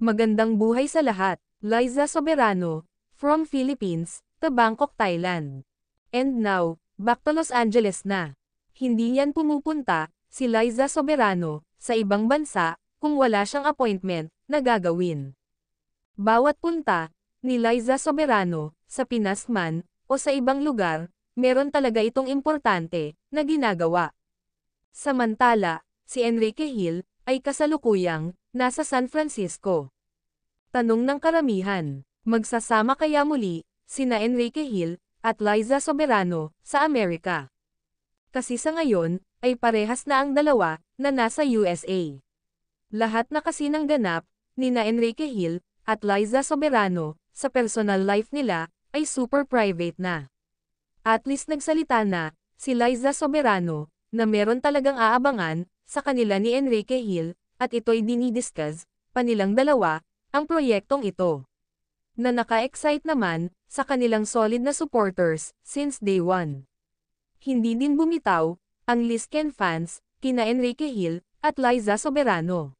Magandang buhay sa lahat. Liza Soberano, from Philippines, to Bangkok, Thailand. And now, back to Los Angeles na. Hindi yan pumupunta, si Liza Soberano, sa ibang bansa, kung wala siyang appointment na gagawin. Bawat punta ni Liza Soberano, sa Pinas man, o sa ibang lugar, meron talaga itong importante na ginagawa. Samantala, si Enrique Hill ay kasalukuyang nasa San Francisco. Tanong ng karamihan, magsasama kaya muli sina Enrique Hill at Liza Soberano sa Amerika? Kasi sa ngayon ay parehas na ang dalawa na nasa USA. Lahat na kasi ng ganap nina Enrique Hill at Liza Soberano sa personal life nila ay super private na. At least nagsalita na si Liza Soberano na meron talagang aabangan sa kanila ni Enrique Hill at ito'y dinidiscuss pa nilang dalawa ang proyektong ito. Na naka-excite naman sa kanilang solid na supporters since day one. Hindi din bumitaw ang Lisken fans kina Enrique Hill at Liza Soberano.